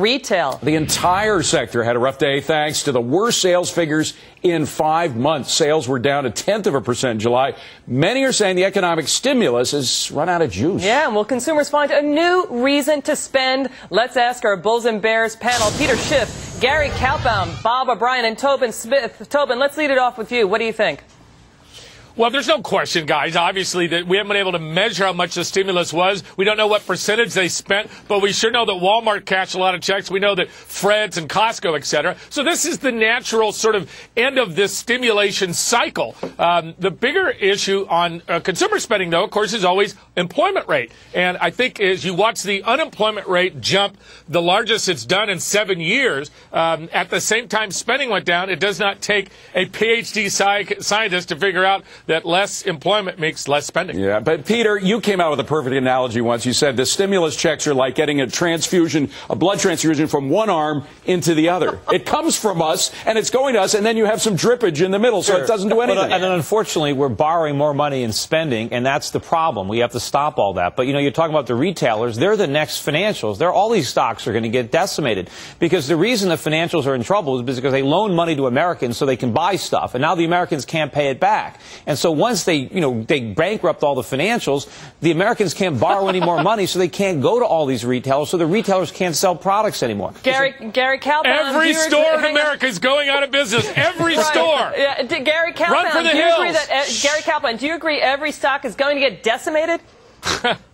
retail. The entire sector had a rough day thanks to the worst sales figures in 5 months. Sales were down 0.1% in July. Many are saying the economic stimulus has run out of juice. Yeah, and will consumers find a new reason to spend? Let's ask our Bulls and Bears panel. Peter Schiff, Gary Kaltbaum, Bob O'Brien, and Tobin Smith. Tobin, let's lead it off with you. What do you think? Well, there's no question, guys, obviously, that we haven't been able to measure how much the stimulus was. We don't know what percentage they spent, but we sure know that Walmart cashed a lot of checks. We know that Fred's and Costco, et cetera. So this is the natural sort of end of this stimulation cycle. The bigger issue on consumer spending, though, of course, is always employment rate. And I think as you watch the unemployment rate jump, the largest it's done in 7 years, at the same time spending went down, it does not take a PhD scientist to figure out that less employment makes less spending. Yeah, but Peter, you came out with a perfect analogy once. You said the stimulus checks are like getting a transfusion, a blood transfusion from one arm into the other. It comes from us, and it's going to us, and then you have some drippage in the middle, so it doesn't do anything. And then, unfortunately, we're borrowing more money and spending, and that's the problem. We have to stop all that. But, you know, you're talking about the retailers. They're the next financials. All these stocks are going to get decimated because the reason the financials are in trouble is because they loan money to Americans so they can buy stuff, and now the Americans can't pay it back. And so once they bankrupt all the financials, the Americans can't borrow any more money, so they can't go to all these retailers, so the retailers can't sell products anymore. Gary Kaltbaum. Every store in America is going out of business. Every store. Yeah, Gary Kaltbaum. Run for the hills. Gary Kaltbaum, do you agree every stock is going to get decimated?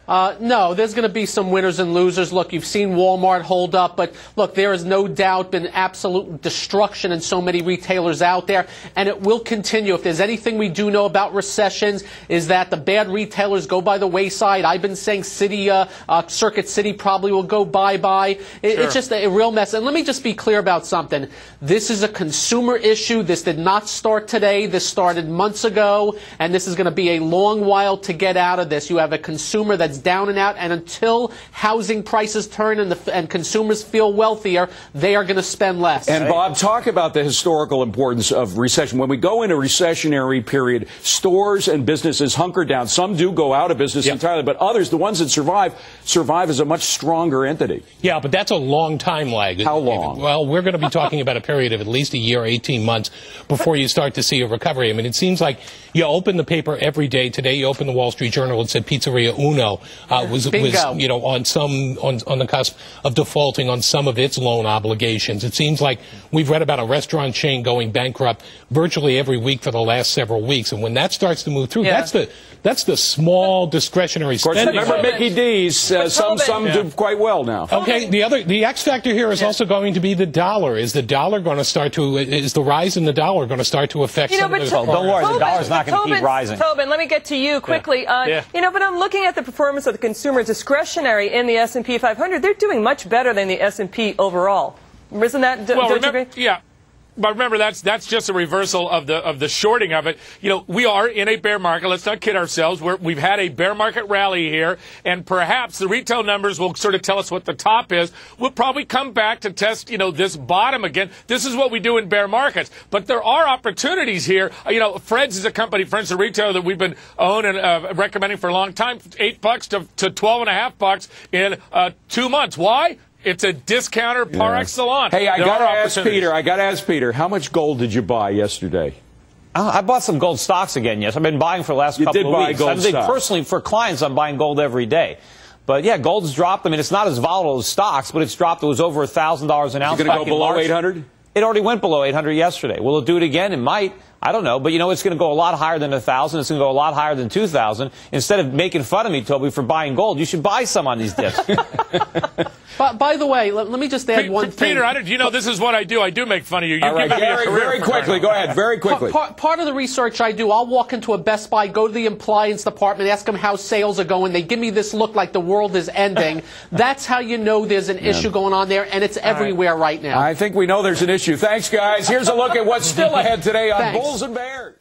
No, there's going to be some winners and losers. Look, you've seen Walmart hold up, but look, there has no doubt been absolute destruction in so many retailers out there, and it will continue. If there's anything we do know about recessions, is that the bad retailers go by the wayside. I've been saying Circuit City probably will go bye-bye. It's just a real mess. And let me just be clear about something. This is a consumer issue. This did not start today. This started months ago, and this is going to be a long while to get out of this. You have a consumer that's down and out, and until housing prices turn and consumers feel wealthier, they are going to spend less. And Bob, talk about the historical importance of recession. When we go into a recessionary period, stores and businesses hunker down. Some do go out of business entirely, but others, the ones that survive as a much stronger entity. Yeah, but that's a long time lag. How long? Well, we're going to be talking about a period of at least a year, 18 months before you start to see a recovery. I mean, it seems like you open the paper every day. Today you open the Wall Street Journal, it said Pizzeria Uno was you know, on the cusp of defaulting on some of its loan obligations. It seems like we've read about a restaurant chain going bankrupt virtually every week for the last several weeks, and when that starts to move through, that's the small discretionary spending. Remember Mickey D's? Some do quite well now. Okay, the X factor here is also going to be the dollar. Is the dollar going to start to? Is the rise in the dollar going to start to affect some of the? Well, don't worry, the dollar's not going to keep rising. Tobin, let me get to you quickly. You know, but I'm looking at the performance of the consumer discretionary in the S&P 500. They're doing much better than the S&P overall. Isn't that? Well, remember, yeah. But remember, that's just a reversal of the shorting of it. You know, we are in a bear market. Let's not kid ourselves. We've had a bear market rally here, and perhaps the retail numbers will sort of tell us what the top is. We'll probably come back to test, you know, this bottom again. This is what we do in bear markets. But there are opportunities here. You know, Fred's is a company, Fred's a retailer that we've been owning and recommending for a long time, $8 to $12.50 in 2 months. Why? It's a discounter par excellence. Hey, I got to ask Peter, how much gold did you buy yesterday? I bought some gold stocks again, yes. I've been buying for the last couple of weeks. You did buy gold stocks. Personally, for clients, I'm buying gold every day. But, yeah, gold's dropped. I mean, it's not as volatile as stocks, but it's dropped. It was over $1,000 an ounce. Is it going to go below 800? It already went below 800 yesterday. Will it do it again? It might. I don't know. But, you know, it's going to go a lot higher than 1,000. It's going to go a lot higher than 2,000. Instead of making fun of me, Toby, for buying gold, you should buy some on these dips. By the way, let me just add one thing. Peter, you know this is what I do. I do make fun of you. All right, very quickly. Go ahead, very quickly. Part of the research I do, I'll walk into a Best Buy, go to the appliance department, ask them how sales are going. They give me this look like the world is ending. That's how you know there's an issue going on there, and it's everywhere right now. I think we know there's an issue. Thanks, guys. Here's a look at what's still ahead today on Bulls and Bears.